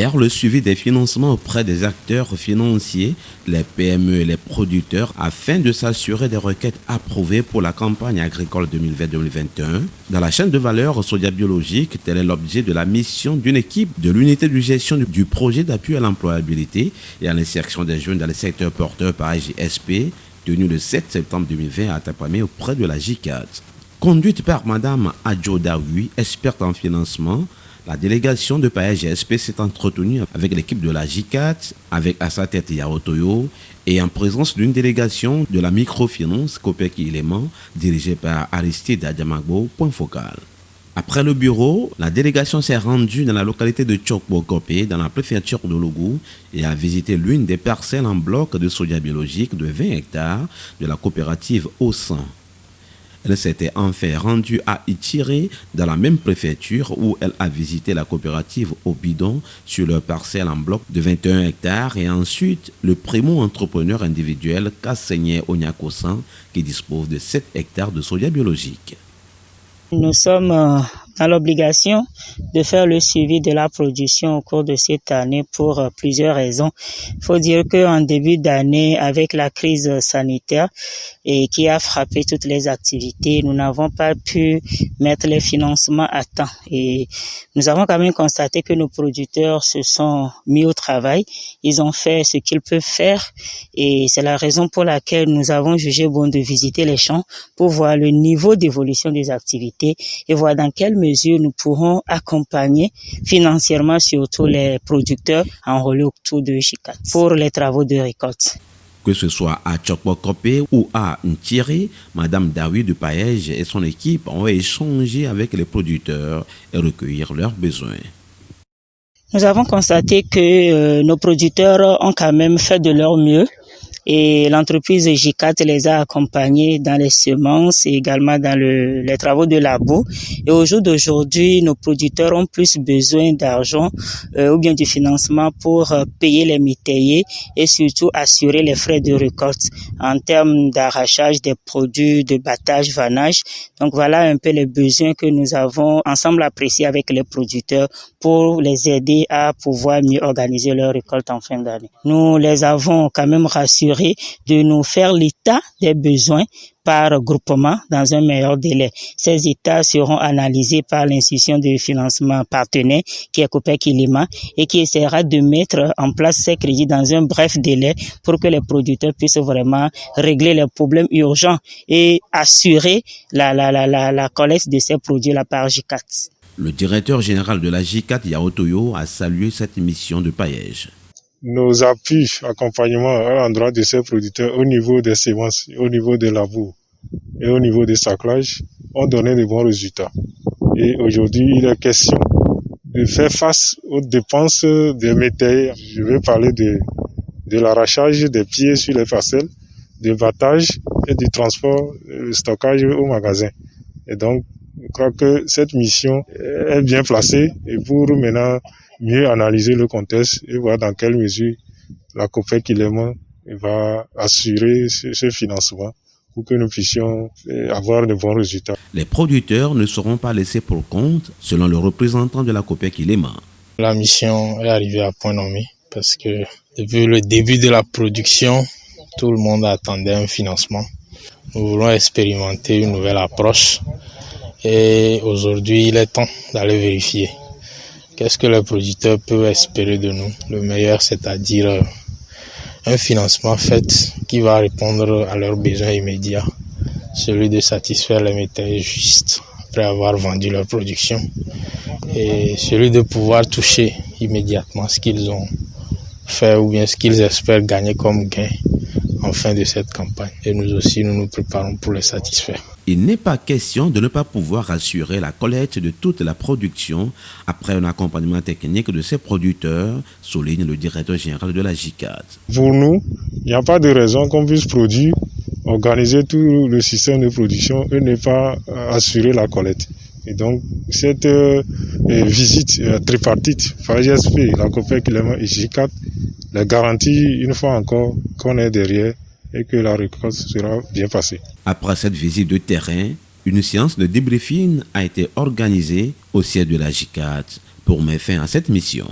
faire le suivi des financements auprès des acteurs financiers, les PME et les producteurs afin de s'assurer des requêtes approuvées pour la campagne agricole 2020-2021. Dans la chaîne de valeur Soja Biologique, tel est l'objet de la mission d'une équipe de l'unité de gestion du projet d'appui à l'employabilité et à l'insertion des jeunes dans les secteurs porteurs par AJSP, tenu le 7 septembre 2020 à Tapamé auprès de la JICAD. Conduite par Madame Adjo Daoui, experte en financement, la délégation de PAEGSP s'est entretenue avec l'équipe de la JICAD, avec à sa tête Yaotoyo, et en présence d'une délégation de la microfinance Copec Iléman, dirigée par Aristide Adjamagbo, point focal. Après le bureau, la délégation s'est rendue dans la localité de Tchokbo-Kopé, dans la préfecture de Logou, et a visité l'une des parcelles en bloc de soja biologique de 20 hectares de la coopérative Au-Sang. Elle s'était enfin rendue à Itiré, dans la même préfecture où elle a visité la coopérative au bidon sur leur parcelle en bloc de 21 hectares et ensuite le primo-entrepreneur individuel Kassenye Onyakosan qui dispose de 7 hectares de soja biologique. Nous sommes dans l'obligation de faire le suivi de la production au cours de cette année pour plusieurs raisons. Il faut dire qu'en début d'année, avec la crise sanitaire et qui a frappé toutes les activités, nous n'avons pas pu mettre les financements à temps. Et nous avons quand même constaté que nos producteurs se sont mis au travail. Ils ont fait ce qu'ils peuvent faire et c'est la raison pour laquelle nous avons jugé bon de visiter les champs pour voir le niveau d'évolution des activités et voir dans quelle mesure nous pourrons accompagner financièrement surtout les producteurs enrôlés autour de JICAD pour les travaux de récolte. Que ce soit à Tchokbo-Kopé ou à Ntiri, Madame Daoui de Paège et son équipe ont échangé avec les producteurs et recueillir leurs besoins. Nous avons constaté que nos producteurs ont quand même fait de leur mieux. Et l'entreprise JICAD les a accompagnés dans les semences et également dans les travaux de labo. Et au jour d'aujourd'hui, nos producteurs ont plus besoin d'argent ou bien du financement pour payer les métayers et surtout assurer les frais de récolte en termes d'arrachage des produits, de battage, vannage. Donc voilà un peu les besoins que nous avons ensemble appréciés avec les producteurs pour les aider à pouvoir mieux organiser leur récolte en fin d'année. Nous les avons quand même rassurés de nous faire l'état des besoins par groupement dans un meilleur délai. Ces états seront analysés par l'institution de financement partenaire qui est Copec Iléman et qui essaiera de mettre en place ces crédits dans un bref délai pour que les producteurs puissent vraiment régler les problèmes urgents et assurer la collecte de ces produits-là par JICAD. Le directeur général de la JICAD, Yaotoyo, a salué cette mission de Paège. Nos appuis, accompagnement à l'endroit de ces producteurs au niveau des semences, au niveau des labours et au niveau des saclages ont donné de bons résultats. Et aujourd'hui, il est question de faire face aux dépenses des métayers. Je vais parler de l'arrachage des pieds sur les parcelles, du battage et du transport, du stockage au magasin. Et donc, je crois que cette mission est bien placée et pour maintenant mieux analyser le contexte et voir dans quelle mesure la Copec Iléman va assurer ce financement pour que nous puissions avoir de bons résultats. Les producteurs ne seront pas laissés pour compte, selon le représentant de la Copec Iléman. La mission est arrivée à point nommé parce que depuis le début de la production, tout le monde attendait un financement. Nous voulons expérimenter une nouvelle approche et aujourd'hui il est temps d'aller vérifier. Qu'est-ce que les producteurs peuvent espérer de nous? Le meilleur, c'est-à-dire un financement fait qui va répondre à leurs besoins immédiats, celui de satisfaire les métayers juste après avoir vendu leur production et celui de pouvoir toucher immédiatement ce qu'ils ont fait ou bien ce qu'ils espèrent gagner comme gain en fin de cette campagne. Et nous aussi, nous nous préparons pour les satisfaire. Il n'est pas question de ne pas pouvoir assurer la collecte de toute la production après un accompagnement technique de ces producteurs, souligne le directeur général de la JICAD. Pour nous, il n'y a pas de raison qu'on puisse produire, organiser tout le système de production et ne pas assurer la collecte. Et donc, cette visite tripartite, FAGSP, la Copec Iléman et JICAD, les garantit une fois encore qu'on est derrière et que la récolte sera bien passée. Après cette visite de terrain, une séance de débriefing a été organisée au siège de la JICAD pour mettre fin à cette mission.